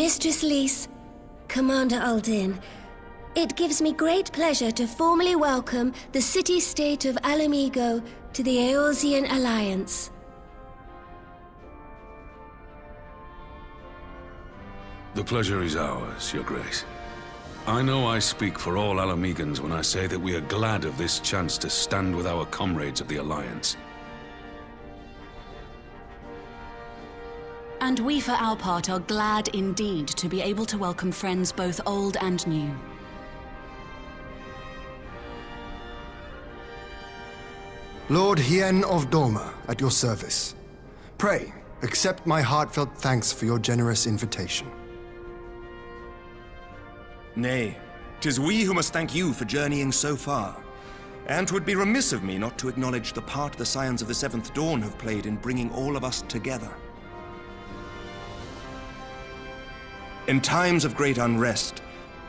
Mistress Lys, Commander Aldin, it gives me great pleasure to formally welcome the city-state of Alamigo to the Eorzean Alliance. The pleasure is ours, Your Grace. I know I speak for all Alamegans when I say that we are glad of this chance to stand with our comrades of the Alliance. And we, for our part, are glad indeed to be able to welcome friends both old and new. Lord Hien of Doma, at your service. Pray, accept my heartfelt thanks for your generous invitation. Nay, 'tis we who must thank you for journeying so far. And 'twould be remiss of me not to acknowledge the part the Scions of the Seventh Dawn have played in bringing all of us together. In times of great unrest,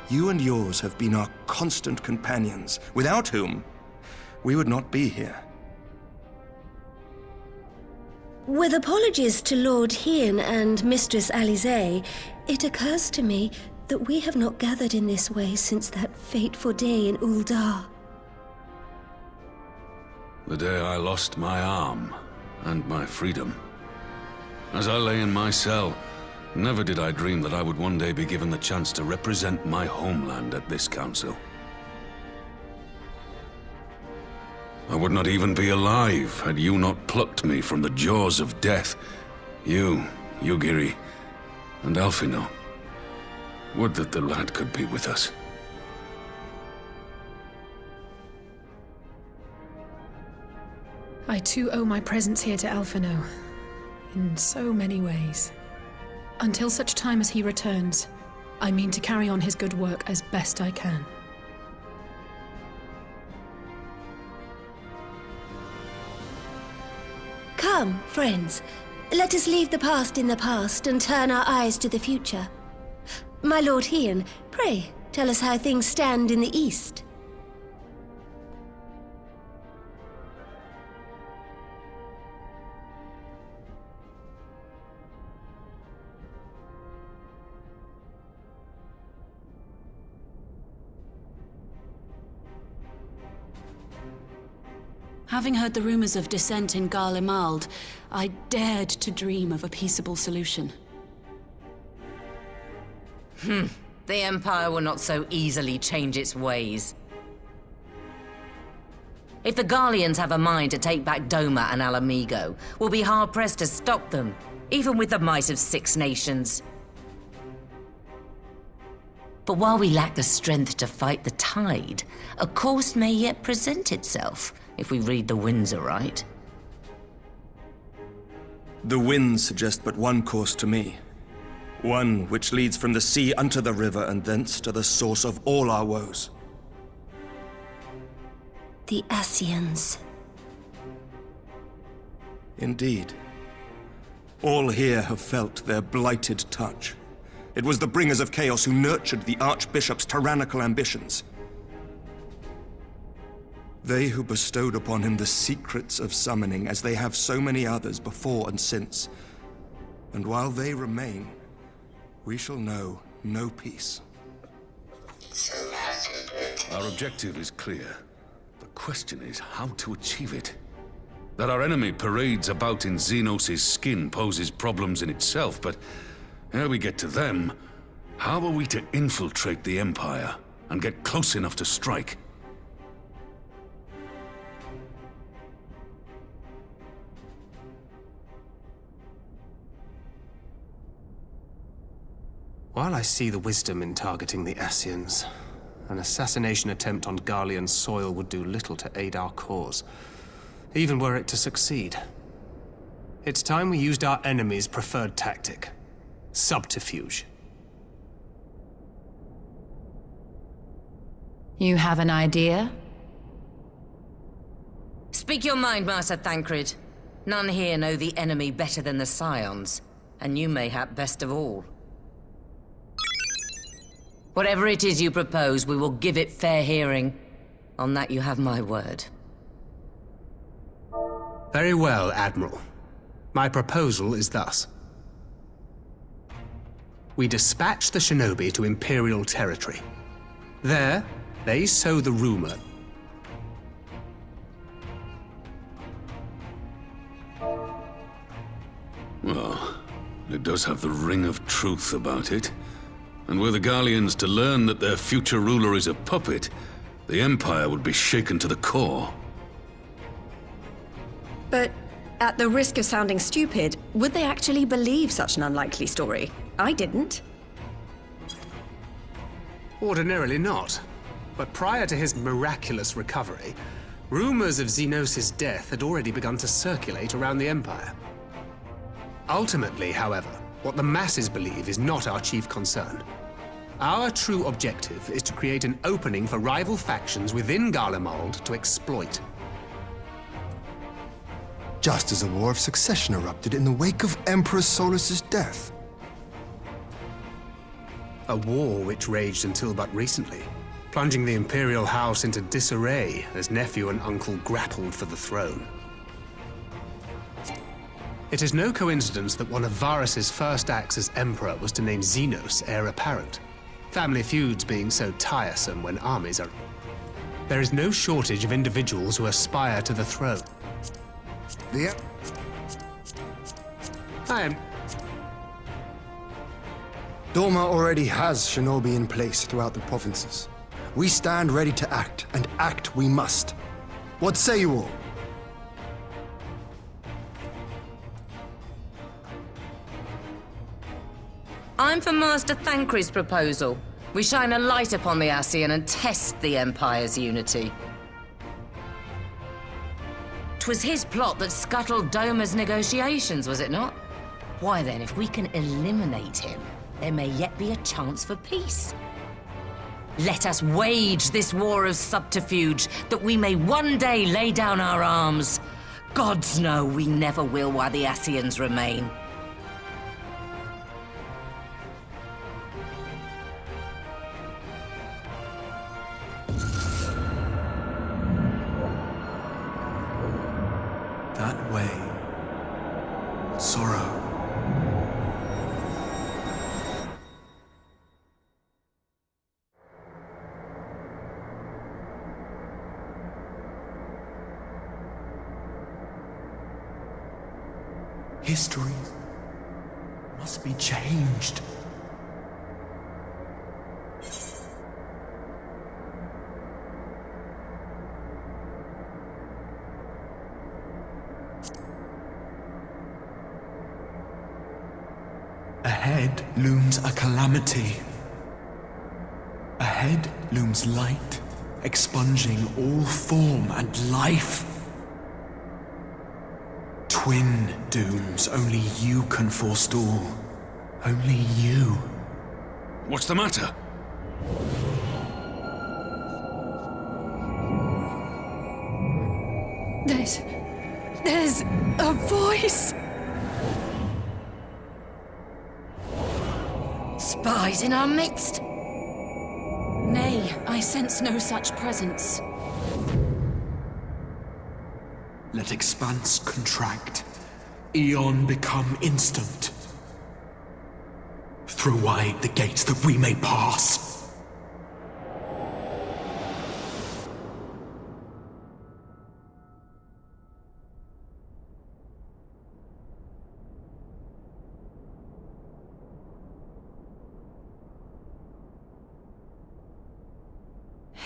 you and yours have been our constant companions, without whom we would not be here. With apologies to Lord Hien and Mistress Alize, it occurs to me that we have not gathered in this way since that fateful day in Uldar. The day I lost my arm and my freedom. As I lay in my cell, never did I dream that I would one day be given the chance to represent my homeland at this council. I would not even be alive had you not plucked me from the jaws of death. You, Yugiri, and Alphino. Would that the lad could be with us. I too owe my presence here to Alphino, in so many ways. Until such time as he returns, I mean to carry on his good work as best I can. Come, friends, let us leave the past in the past and turn our eyes to the future. My Lord Hien, pray, tell us how things stand in the east. Having heard the rumors of dissent in Garlemald, I dared to dream of a peaceable solution. The Empire will not so easily change its ways. If the Garleans have a mind to take back Doma and Alamigo, we'll be hard-pressed to stop them, even with the might of 6 nations. But while we lack the strength to fight the tide, a course may yet present itself, if we read the winds aright. The winds suggest but one course to me. One which leads from the sea unto the river and thence to the source of all our woes. The Ascians. Indeed. All here have felt their blighted touch. It was the bringers of chaos who nurtured the Archbishop's tyrannical ambitions. They who bestowed upon him the secrets of summoning, as they have so many others before and since. And while they remain, we shall know no peace. Our objective is clear. The question is how to achieve it. That our enemy parades about in Xenos' skin poses problems in itself, but ere we get to them, how are we to infiltrate the Empire and get close enough to strike? While I see the wisdom in targeting the Ascians, an assassination attempt on Garlean soil would do little to aid our cause, even were it to succeed. It's time we used our enemy's preferred tactic: subterfuge. You have an idea? Speak your mind, Master Thancred. None here know the enemy better than the Scions, and you mayhap best of all. Whatever it is you propose, we will give it fair hearing. On that you have my word. Very well, Admiral. My proposal is thus. We dispatch the shinobi to Imperial territory. There, they sow the rumor. Well, it does have the ring of truth about it. And were the Garleans to learn that their future ruler is a puppet, the Empire would be shaken to the core. But at the risk of sounding stupid, would they actually believe such an unlikely story? I didn't. Ordinarily not. But prior to his miraculous recovery, rumors of Xenos' death had already begun to circulate around the Empire. Ultimately, however, what the masses believe is not our chief concern. Our true objective is to create an opening for rival factions within Garlemald to exploit. Just as a war of succession erupted in the wake of Emperor Solus's death. A war which raged until but recently, plunging the Imperial House into disarray as nephew and uncle grappled for the throne. It is no coincidence that one of Varus's first acts as Emperor was to name Xenos heir apparent, family feuds being so tiresome when armies are... There is no shortage of individuals who aspire to the throne. I am... Doma already has shinobi in place throughout the provinces. We stand ready to act, and act we must. What say you all? I'm for Master 13's proposal. We shine a light upon the Ascian and test the Empire's unity. 'Twas his plot that scuttled Doma's negotiations, was it not? Why then, if we can eliminate him, there may yet be a chance for peace. Let us wage this war of subterfuge, that we may one day lay down our arms. Gods know we never will while the Ascians remain. That way. Sorrow. History must be changed. Ahead looms a calamity. Ahead looms light, expunging all form and life. Twin dooms only you can forestall. Only you. What's the matter? There's a voice. Spies in our midst? Nay, I sense no such presence. Let expanse contract, eon become instant. Throw wide the gates that we may pass.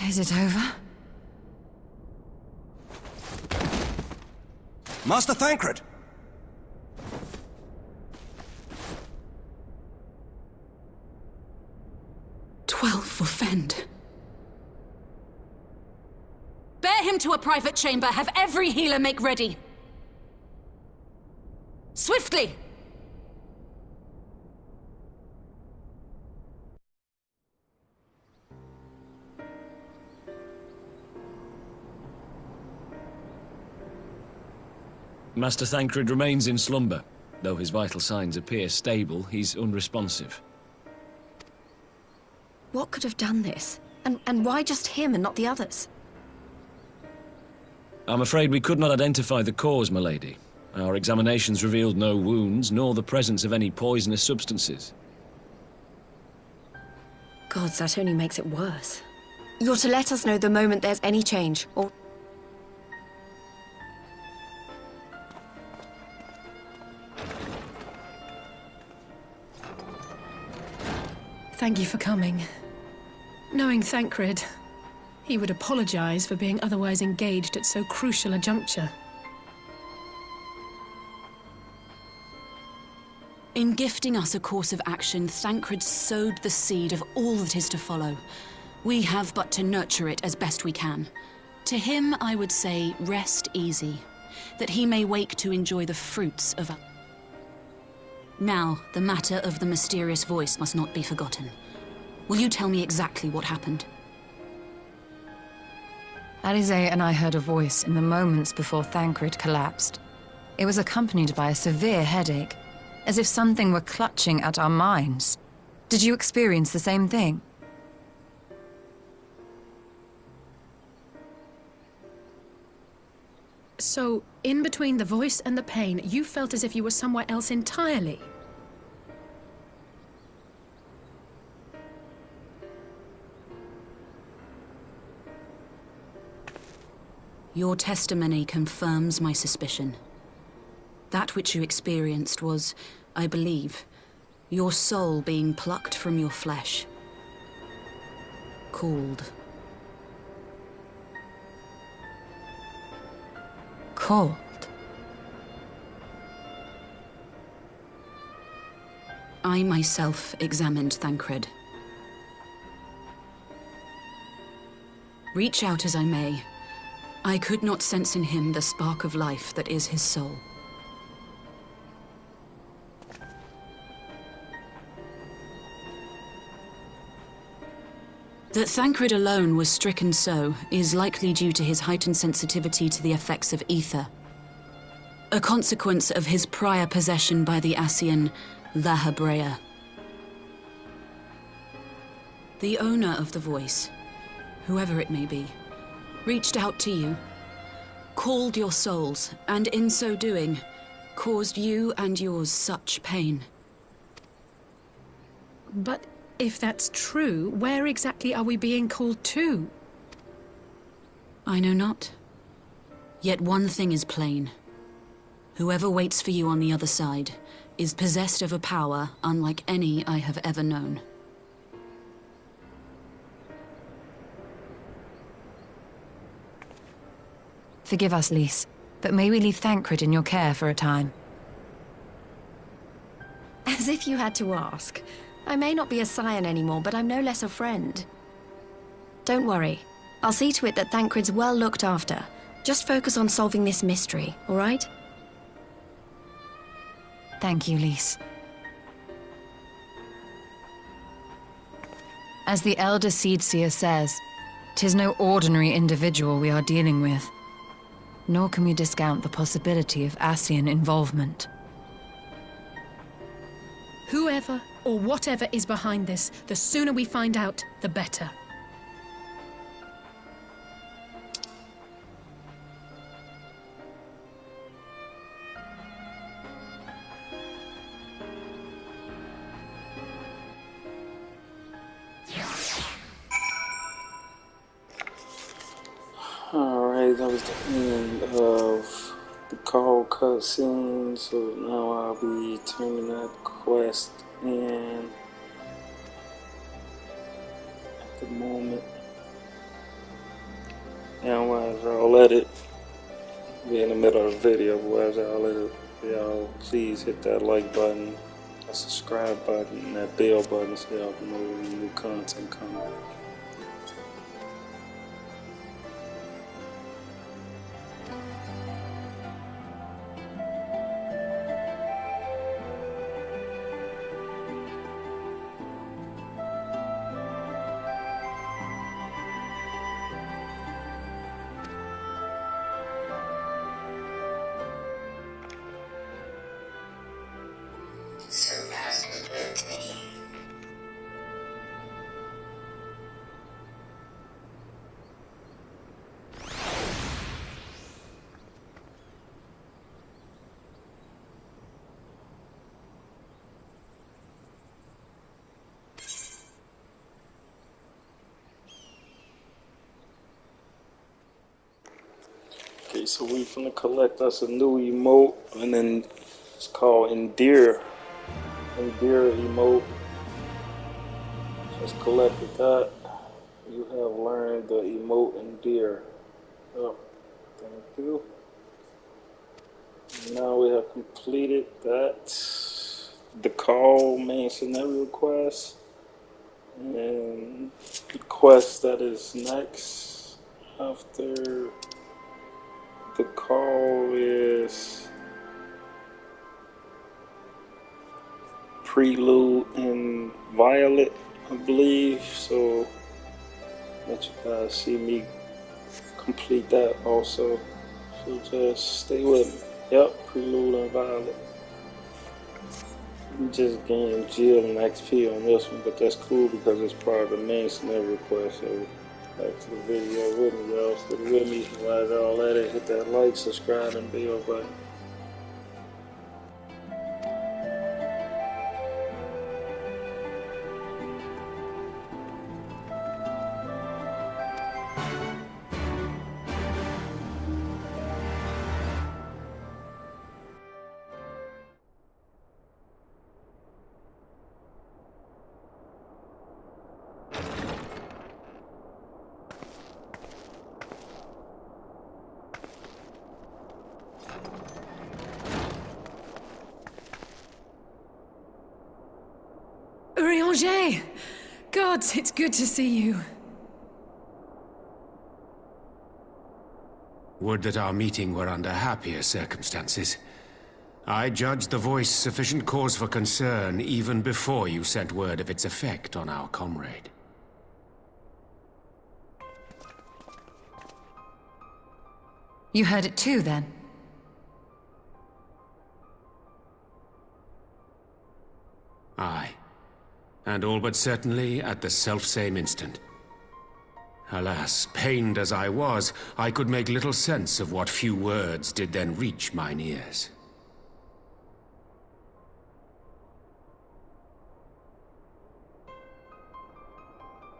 Is it over? Master 13! 12 for Fend. Bear him to a private chamber. Have every healer make ready. Swiftly! Master 13 remains in slumber. Though his vital signs appear stable, he's unresponsive. What could have done this? And why just him and not the others? I'm afraid we could not identify the cause, my lady. Our examinations revealed no wounds, nor the presence of any poisonous substances. Gods, that only makes it worse. You're to let us know the moment there's any change, or... Thank you for coming. Knowing Thancred, he would apologize for being otherwise engaged at so crucial a juncture. In gifting us a course of action, Thancred sowed the seed of all that is to follow. We have but to nurture it as best we can. To him, I would say, rest easy, that he may wake to enjoy the fruits of our... Now, the matter of the mysterious voice must not be forgotten. Will you tell me exactly what happened? Alize and I heard a voice in the moments before Thancred collapsed. It was accompanied by a severe headache, as if something were clutching at our minds. Did you experience the same thing? So, in between the voice and the pain, you felt as if you were somewhere else entirely? Your testimony confirms my suspicion. That which you experienced was, I believe, your soul being plucked from your flesh. Called. Called? I myself examined Thancred. Reach out as I may, I could not sense in him the spark of life that is his soul. That Thancred alone was stricken so is likely due to his heightened sensitivity to the effects of ether, a consequence of his prior possession by the Ascian La Hebrea. The owner of the voice, whoever it may be, reached out to you, called your souls, and in so doing, caused you and yours such pain. But if that's true, where exactly are we being called to? I know not. Yet one thing is plain. Whoever waits for you on the other side is possessed of a power unlike any I have ever known. Forgive us, Lys, but may we leave Thancred in your care for a time? As if you had to ask. I may not be a scion anymore, but I'm no less a friend. Don't worry. I'll see to it that Thancred's well looked after. Just focus on solving this mystery, all right? Thank you, Lys. As the Elder Seedseer says, 'tis no ordinary individual we are dealing with. Nor can we discount the possibility of Ascian involvement. Whoever or whatever is behind this, the sooner we find out, the better. Alright, that was the end of the call cutscene, so now I'll be turning that quest in at the moment. And as I'll let it be in the middle of the video, but as I'll let it, y'all please hit that like button, that subscribe button, and that bell button so y'all can know when new content comes. Alright, so we finna collect us a new emote, and then it's called Endear. Endear emote. Just collected that. You have learned the emote Endear. Oh, thank you. Now we have completed that. TheCall main scenario quest. And the quest that is next after TheCall is Prelude and Violet, I believe. So let you guys see me complete that also. So just stay with me. Yep, Prelude and Violet. I'm just gaining Jill and XP on this one, but that's cool because it's part of the main scenario quest. So back to the video with me, y'all. Stay with me. While y'all at it, hit that like, subscribe, and bell button. God, it's good to see you. Would that our meeting were under happier circumstances. I judged the voice sufficient cause for concern even before you sent word of its effect on our comrade. You heard it too, then? Aye. And all but certainly at the selfsame instant. Alas, pained as I was, I could make little sense of what few words did then reach mine ears.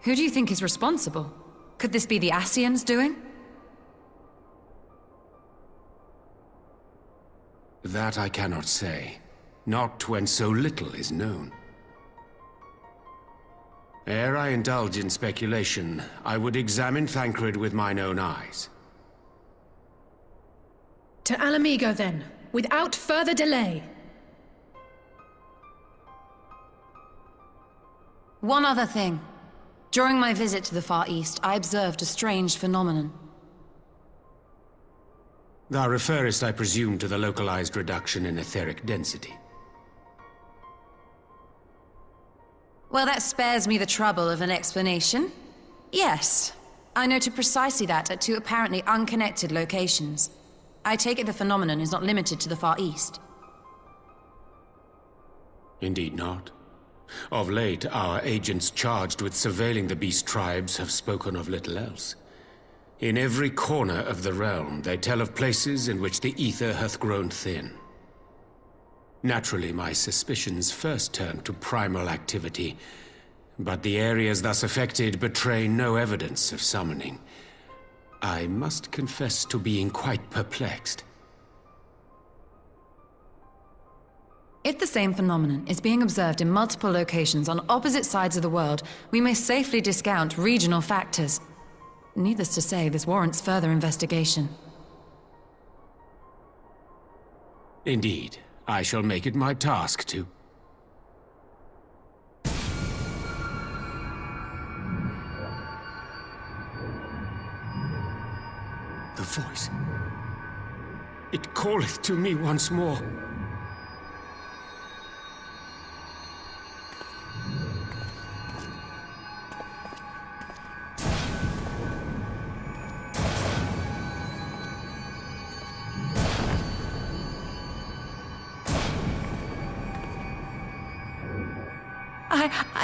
Who do you think is responsible? Could this be the Ascians doing? That I cannot say. Not when so little is known. Ere I indulge in speculation, I would examine Thancred with mine own eyes. To Alamigo, then, without further delay. One other thing. During my visit to the Far East, I observed a strange phenomenon. Thou referrest, I presume, to the localized reduction in etheric density. Well, that spares me the trouble of an explanation. Yes, I noted precisely that at two apparently unconnected locations. I take it the phenomenon is not limited to the Far East. Indeed not. Of late, our agents charged with surveilling the beast tribes have spoken of little else. In every corner of the realm, they tell of places in which the ether hath grown thin. Naturally, my suspicions first turned to primal activity, but the areas thus affected betray no evidence of summoning. I must confess to being quite perplexed. If the same phenomenon is being observed in multiple locations on opposite sides of the world, we may safely discount regional factors. Needless to say, this warrants further investigation. Indeed. I shall make it my task to. The voice. It calleth to me once more.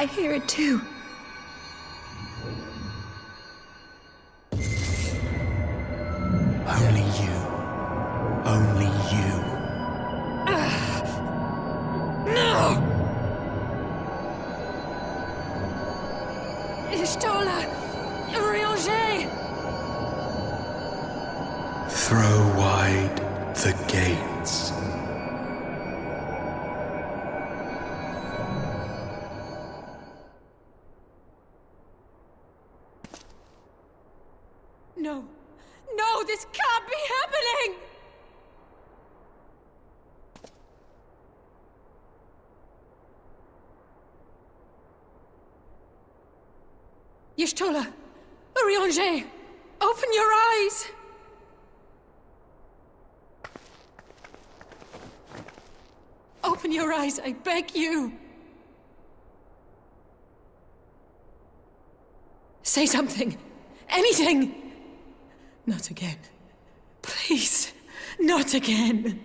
I hear it too. Only you. Only you. No! Ishtola! Viralshort! Throw wide the gates. No. No, this can't be happening! Y'shtola! Urianger! Open your eyes! Open your eyes, I beg you! Say something! Anything! Not again. Please, not again.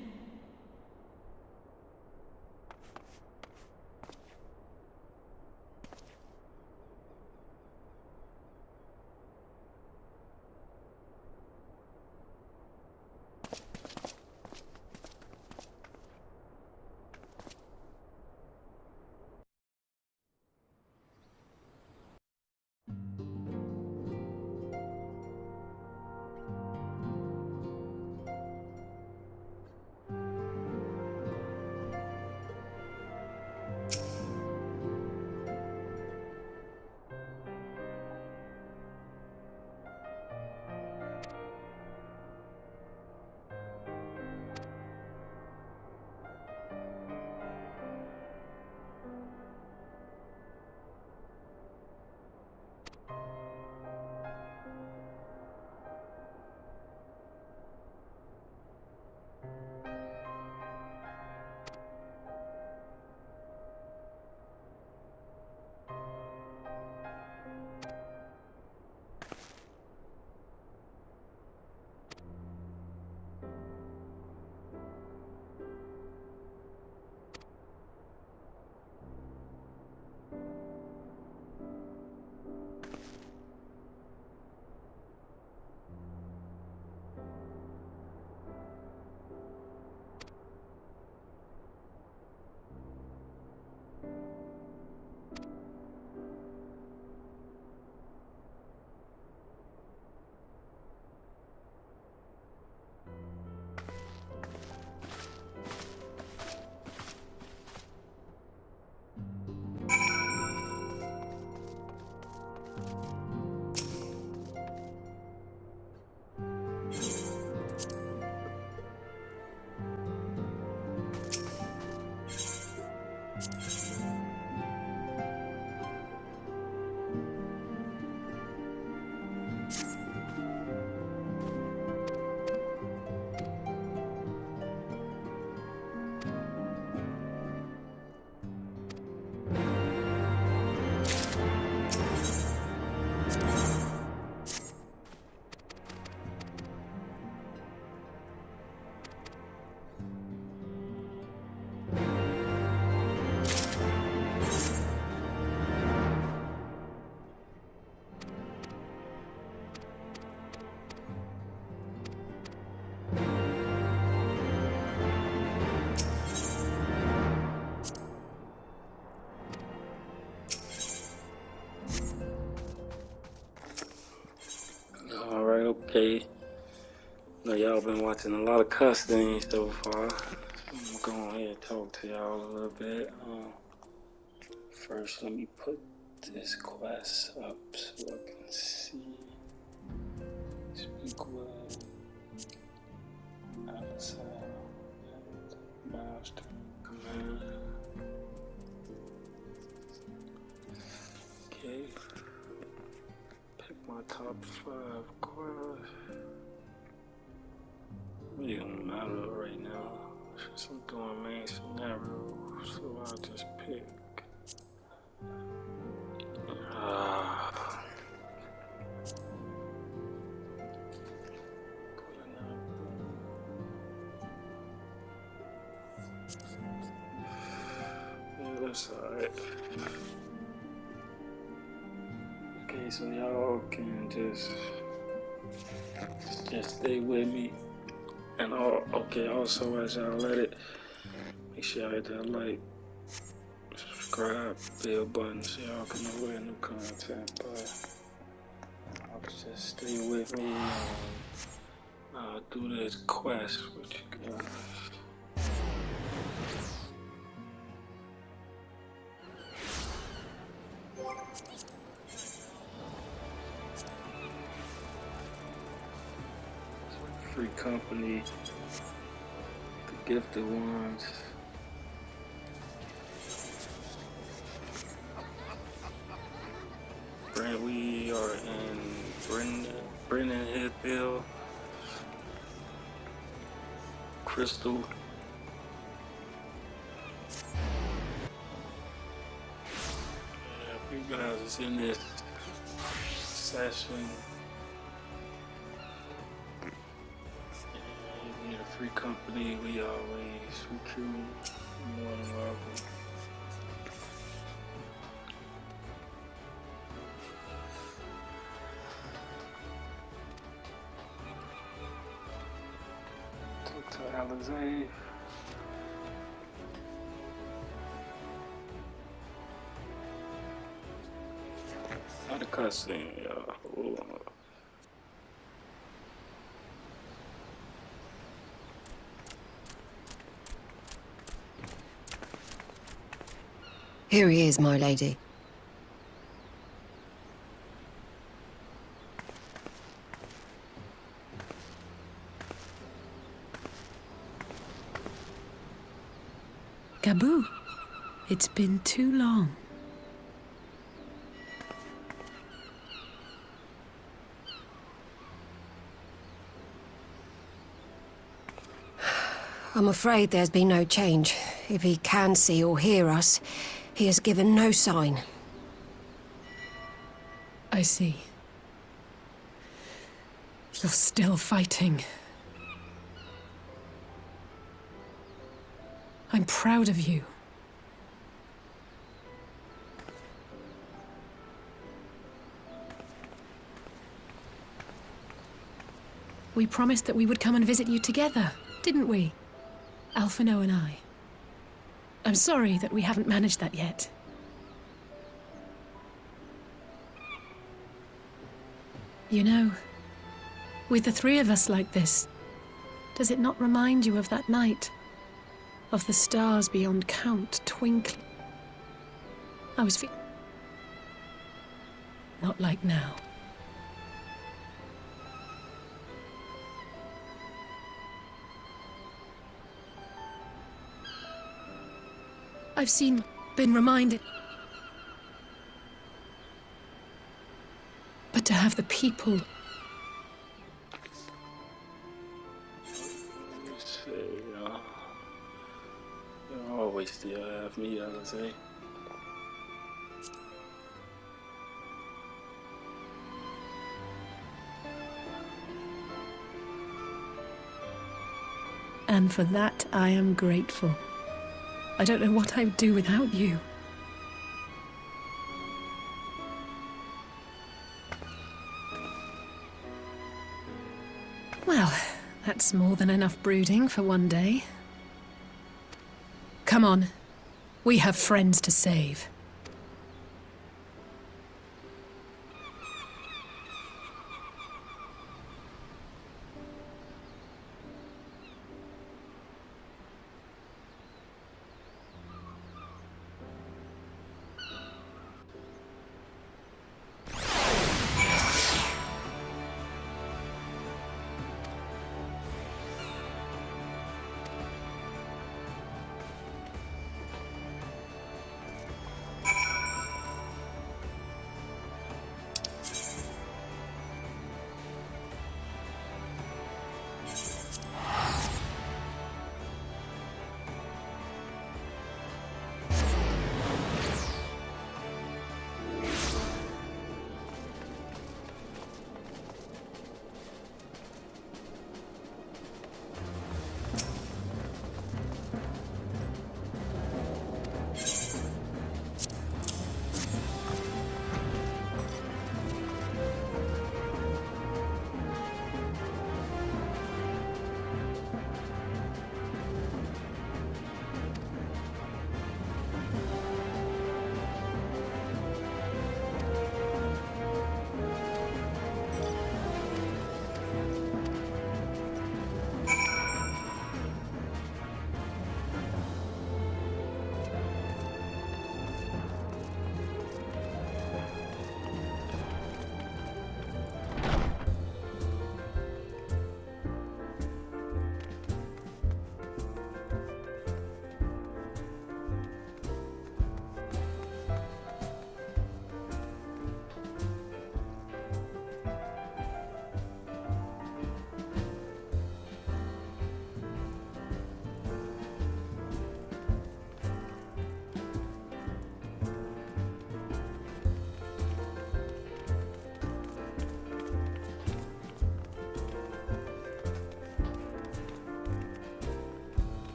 Okay. Now y'all been watching a lot of cussing so far. I'm gonna go ahead and talk to y'all a little bit. First, let me put this quest up so I can see. Speak well. Outside. Master command. Okay. Pick my top 5 quests. It don't matter right now. Since I'm doing main scenario, so I'll just pick. Yeah, that's alright. Okay, so y'all can just stay with me. And okay, also as y'all let it, make sure y'all hit that like, subscribe, bell button so y'all can know when new content. But I'll just stay with me. I'll do this quest. What you got? Free company. The gifted ones. We are in Brennan Hill, Crystal. Yeah, you guys in this session. You need a free company. We always recruit more than welcome. To Alizé. Not a cutscene, y'all. Hold on. Here he is, my lady. Gabu, it's been too long. I'm afraid there's been no change. If he can see or hear us, he has given no sign. I see. You're still fighting. I'm proud of you. We promised that we would come and visit you together, didn't we? Alphino and I. I'm sorry that we haven't managed that yet. You know, with the three of us like this, does it not remind you of that night? Of the stars beyond count twinkling? I was not like now. I've been reminded. But to have the people. You always still have me, I would say. And for that, I am grateful. I don't know what I'd do without you. Well, that's more than enough brooding for one day. Come on. We have friends to save.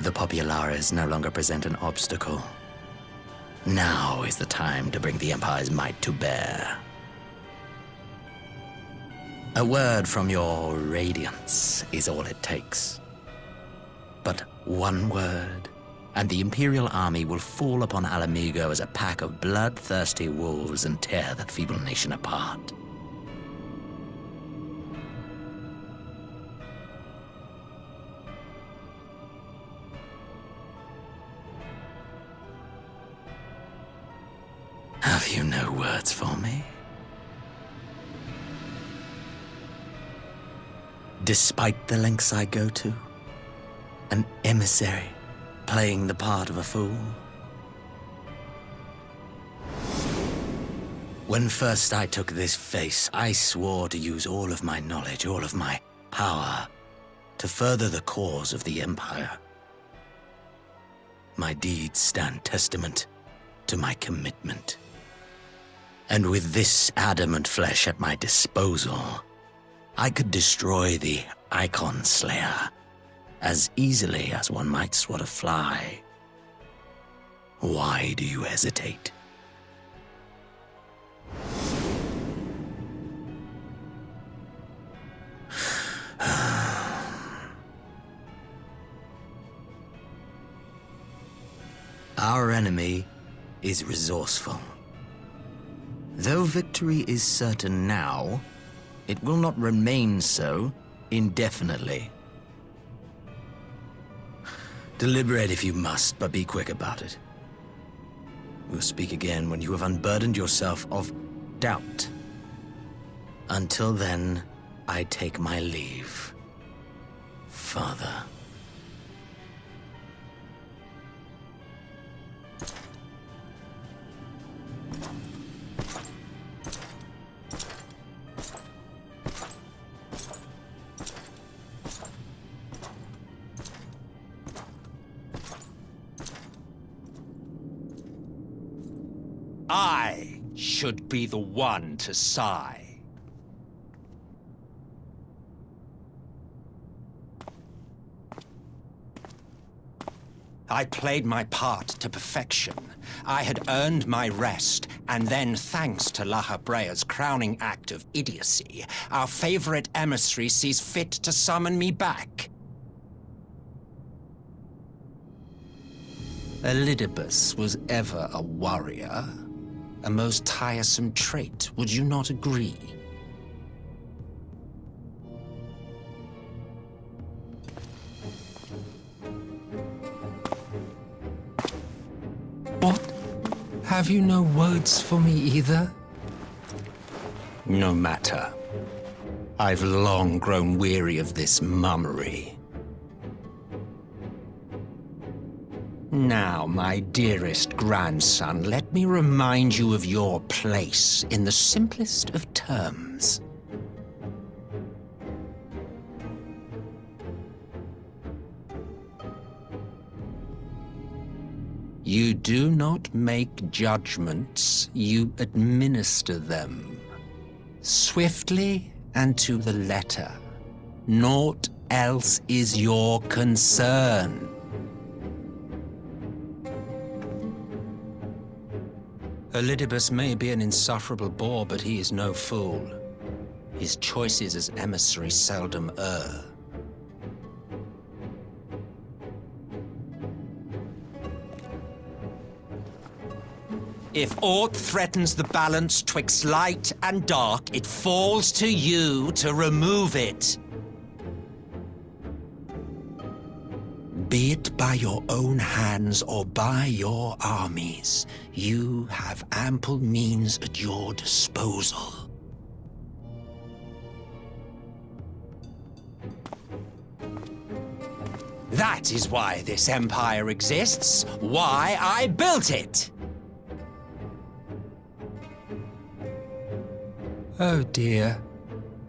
The populares no longer present an obstacle. Now is the time to bring the Empire's might to bear. A word from your radiance is all it takes. But one word, and the Imperial army will fall upon Alamigo as a pack of bloodthirsty wolves and tear that feeble nation apart. Have you no words for me? Despite the lengths I go to, an emissary playing the part of a fool. When first I took this face, I swore to use all of my knowledge, all of my power, to further the cause of the Empire. My deeds stand testament to my commitment. And with this adamant flesh at my disposal, I could destroy the Icon Slayer as easily as one might swat a fly. Why do you hesitate? Our enemy is resourceful. Though victory is certain now, it will not remain so indefinitely. Deliberate if you must, but be quick about it. We'll speak again when you have unburdened yourself of doubt. Until then, I take my leave, Father. I should be the one to sigh. I played my part to perfection. I had earned my rest, and then, thanks to La Habrea's crowning act of idiocy, our favorite emissary sees fit to summon me back. Elidibus was ever a warrior. A most tiresome trait, would you not agree? What? Have you no words for me either? No matter. I've long grown weary of this mummery. Now, my dearest grandson, let me remind you of your place in the simplest of terms. You do not make judgments, you administer them. Swiftly and to the letter. Naught else is your concern. Elidibus may be an insufferable bore, but he is no fool. His choices as emissary seldom err. If aught threatens the balance twixt light and dark, it falls to you to remove it. Be it by your own hands or by your armies, you have ample means at your disposal. That is why this empire exists, why I built it! Oh dear,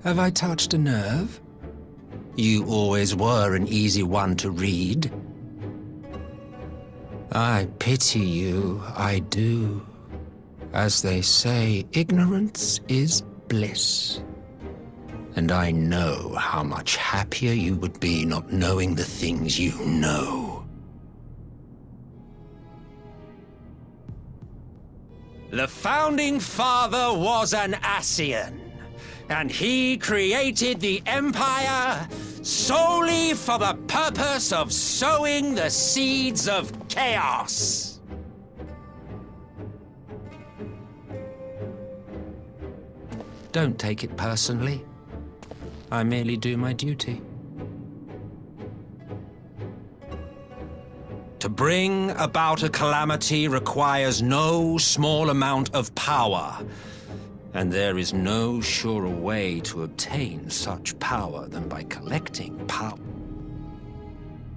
have I touched a nerve? You always were an easy one to read. I pity you, I do. As they say, ignorance is bliss. And I know how much happier you would be not knowing the things you know. The founding father was an Ascian, and he created the Empire solely for the purpose of sowing the seeds of chaos. Don't take it personally. I merely do my duty. To bring about a calamity requires no small amount of power, and there is no surer way to obtain such power than by collecting power.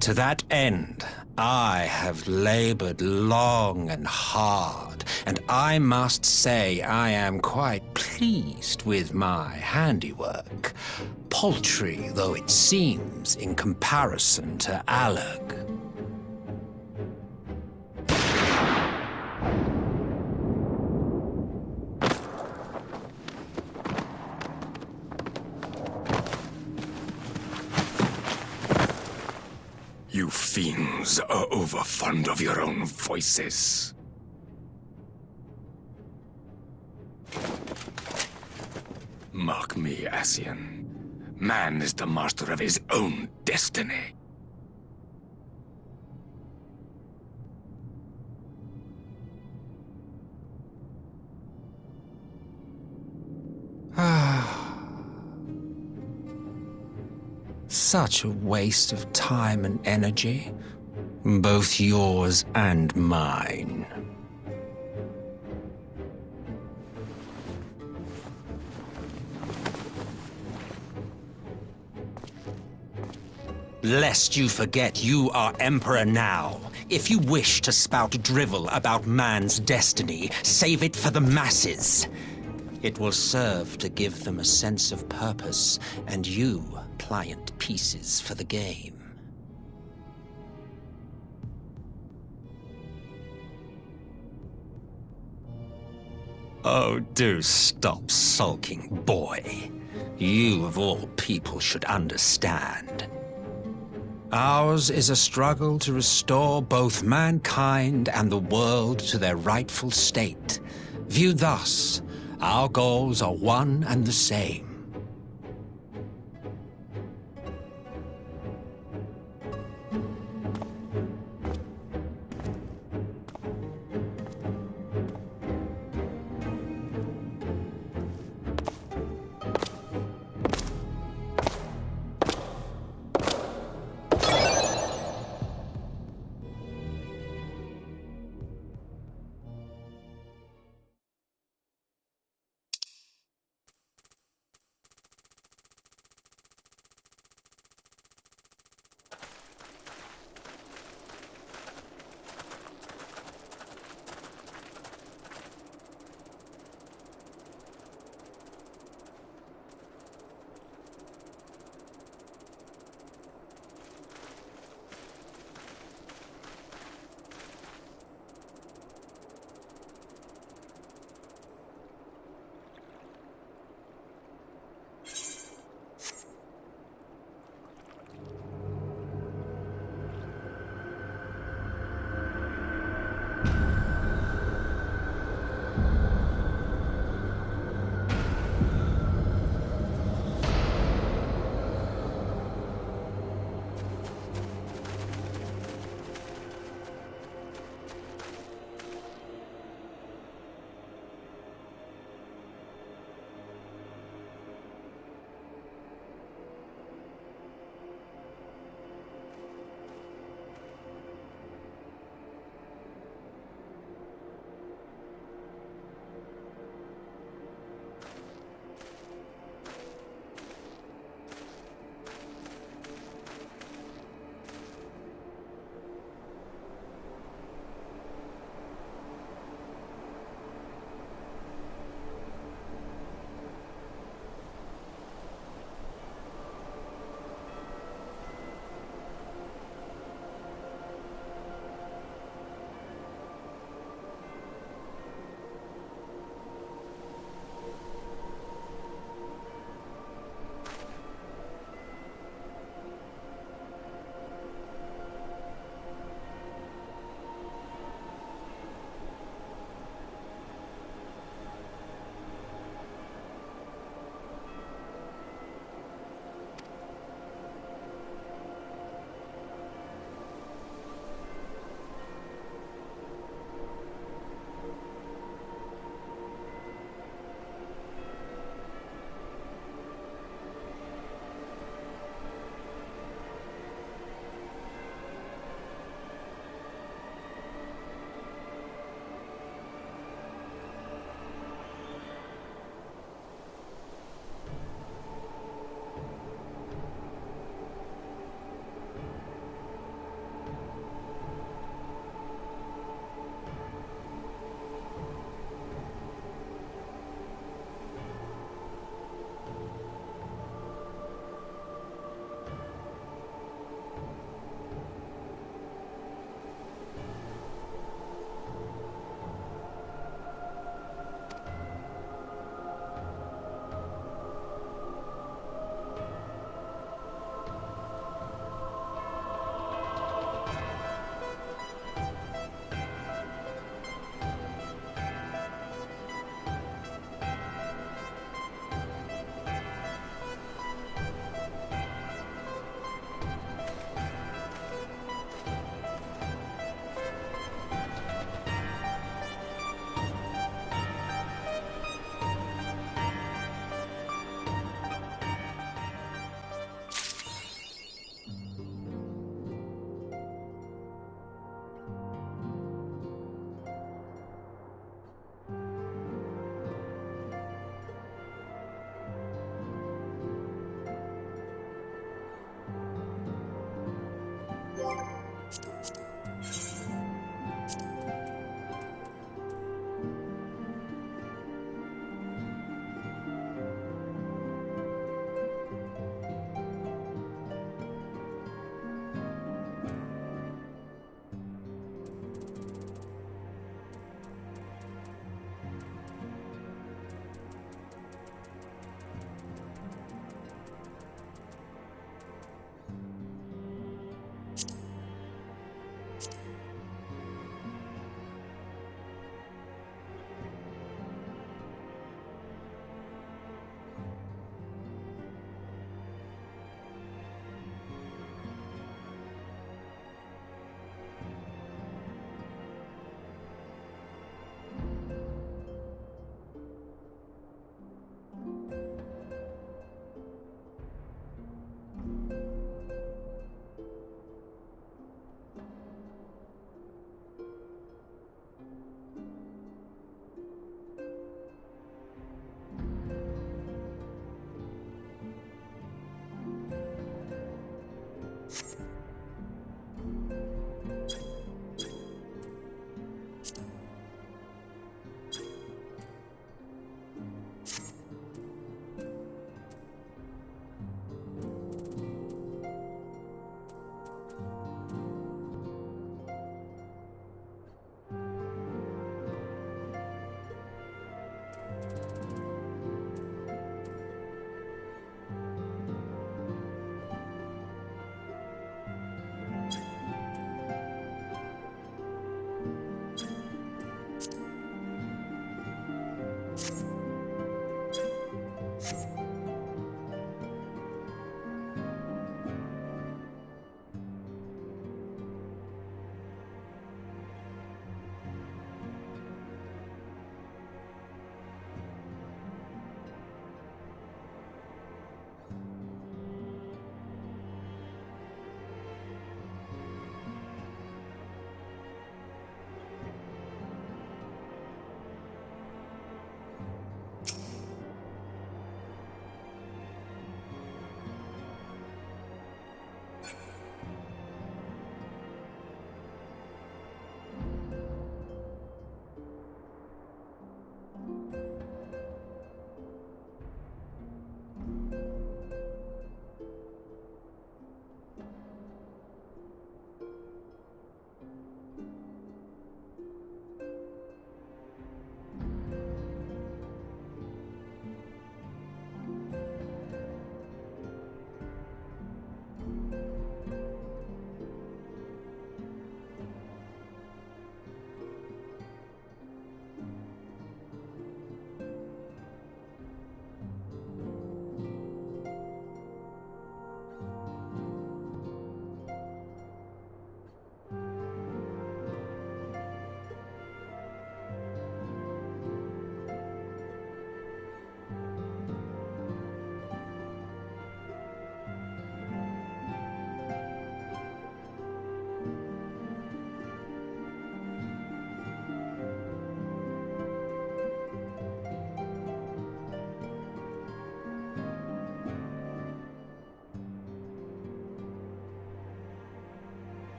To that end, I have labored long and hard, and I must say I am quite pleased with my handiwork, paltry though it seems in comparison to Alag. You fiends are overfond of your own voices. Mark me, Ascian. Man is the master of his own destiny. Such a waste of time and energy, both yours and mine. Lest you forget you are Emperor now. If you wish to spout drivel about man's destiny, save it for the masses. It will serve to give them a sense of purpose, and you pliant pieces for the game. Oh, do stop sulking, boy. You, of all people, should understand. Ours is a struggle to restore both mankind and the world to their rightful state. Viewed thus, our goals are one and the same.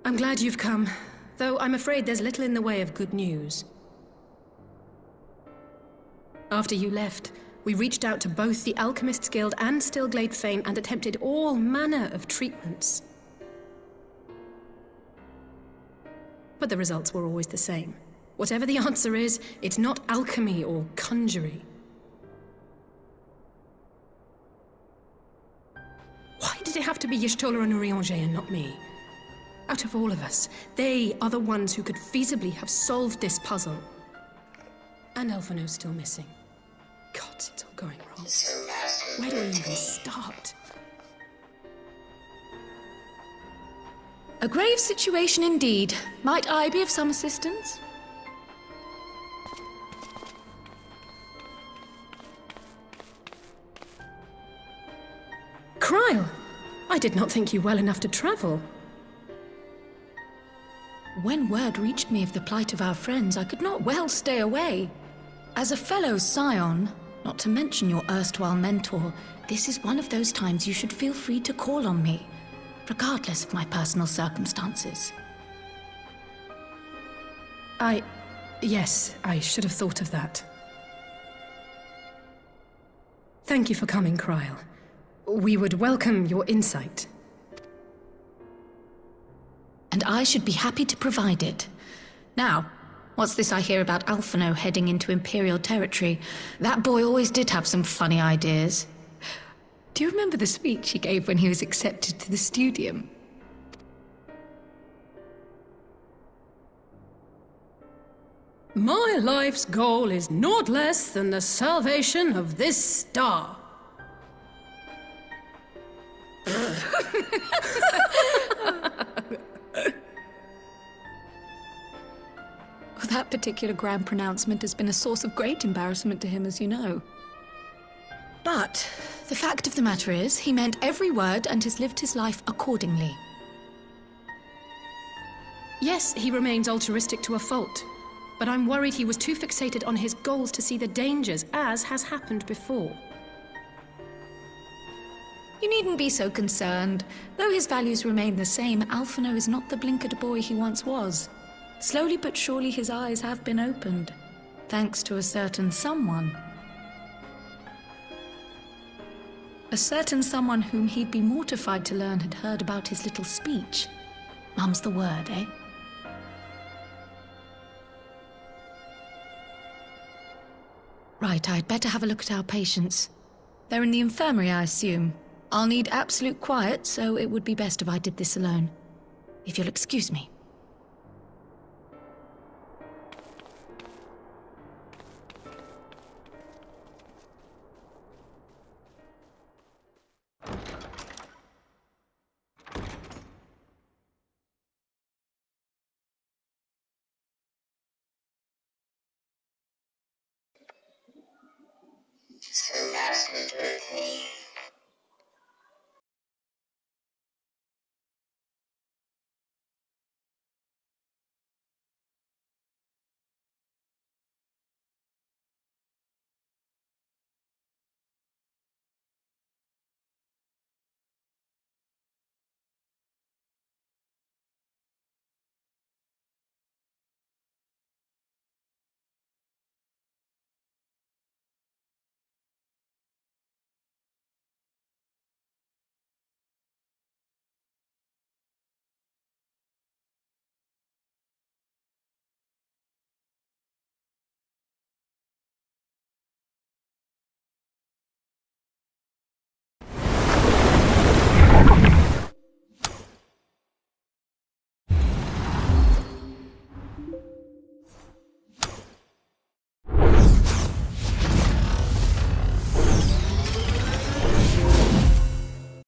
I'm glad you've come, though I'm afraid there's little in the way of good news. After you left, we reached out to both the Alchemists Guild and Stillglade Fane and attempted all manner of treatments. But the results were always the same. Whatever the answer is, it's not alchemy or conjury. Why did it have to be Y'shtola and Urianger and not me? Out of all of us, they are the ones who could feasibly have solved this puzzle. And Elfino's still missing. God, it's all going wrong. Where do we even start? A grave situation indeed. Might I be of some assistance? Cryle! I did not think you well enough to travel. When word reached me of the plight of our friends, I could not well stay away. As a fellow scion, not to mention your erstwhile mentor, this is one of those times you should feel free to call on me, regardless of my personal circumstances. Yes, I should have thought of that. Thank you for coming, Cryle. We would welcome your insight. And I should be happy to provide it. Now, what's this I hear about Alphino heading into Imperial territory? That boy always did have some funny ideas. Do you remember the speech he gave when he was accepted to the Studium? My life's goal is naught less than the salvation of this star. That particular grand pronouncement has been a source of great embarrassment to him, as you know. But the fact of the matter is, he meant every word and has lived his life accordingly. Yes, he remains altruistic to a fault, but I'm worried he was too fixated on his goals to see the dangers, as has happened before. You needn't be so concerned. Though his values remain the same, Alphino is not the blinkered boy he once was. Slowly but surely his eyes have been opened, thanks to a certain someone. A certain someone whom he'd be mortified to learn had heard about his little speech. Mum's the word, eh? Right, I'd better have a look at our patients. They're in the infirmary, I assume. I'll need absolute quiet, so it would be best if I did this alone. If you'll excuse me. Master13